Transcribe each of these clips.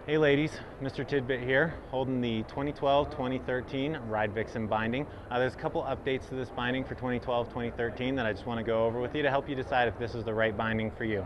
Hey ladies, Mr. Tidbit here, holding the 2012-2013 Ride VXN binding. There's a couple updates to this binding for 2012-2013 that I just want to go over with you to help you decide if this is the right binding for you.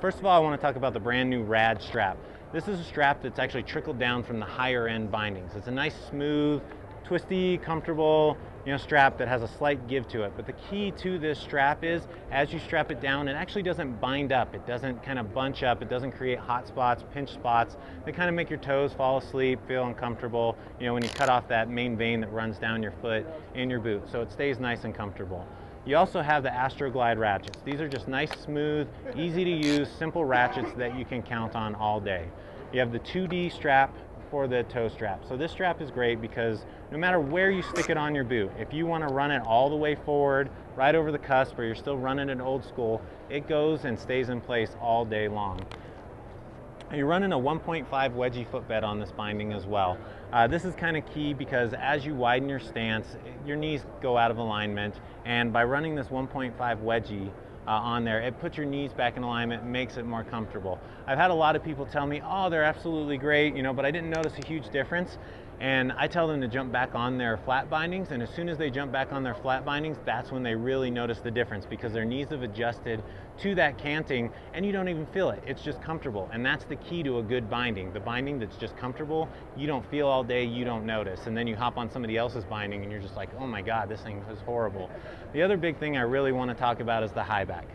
First of all, I want to talk about the brand new Rad strap. This is a strap that's actually trickled down from the higher end bindings. It's a nice, smooth, twisty, comfortable, strap that has a slight give to it. But the key to this strap is, as you strap it down, it actually doesn't bind up. It doesn't kind of bunch up. It doesn't create hot spots, pinch spots that kind of make your toes fall asleep, feel uncomfortable, when you cut off that main vein that runs down your foot in your boot. So it stays nice and comfortable. You also have the Astroglide ratchets. These are just nice, smooth, easy to use, simple ratchets that you can count on all day. You have the 2D strap for the toe strap. So this strap is great because no matter where you stick it on your boot, if you want to run it all the way forward, right over the cusp, or you're still running it old school, it goes and stays in place all day long. You're running a 1.5 wedgie footbed on this binding as well. This is kind of key because as you widen your stance, your knees go out of alignment, and by running this 1.5 wedgie on there, it puts your knees back in alignment, makes it more comfortable. I've had a lot of people tell me, oh, they're absolutely great, but I didn't notice a huge difference. And I tell them to jump back on their flat bindings, and as soon as they jump back on their flat bindings, that's when they really notice the difference, because their knees have adjusted to that canting and you don't even feel it. It's just comfortable, and that's the key to a good binding. The binding that's just comfortable, you don't feel all day, you don't notice, and then you hop on somebody else's binding and you're just like, oh my God, this thing is horrible. The other big thing I really want to talk about is the high back.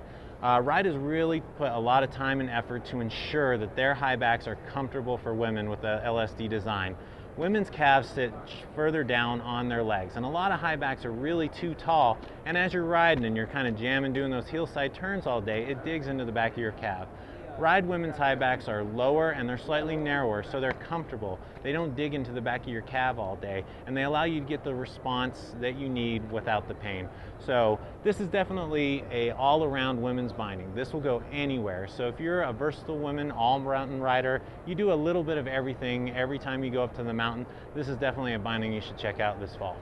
Ride has really put a lot of time and effort to ensure that their high backs are comfortable for women with the LSD design. Women's calves sit further down on their legs, and a lot of high backs are really too tall, and as you're riding and you're kind of jamming, doing those heel side turns all day, it digs into the back of your calf. Ride women's high backs are lower and they're slightly narrower, so they're comfortable. They don't dig into the back of your calf all day, and they allow you to get the response that you need without the pain. So this is definitely a all-around women's binding. This will go anywhere. So if you're a versatile woman, all-mountain rider, you do a little bit of everything every time you go up to the mountain, this is definitely a binding you should check out this fall.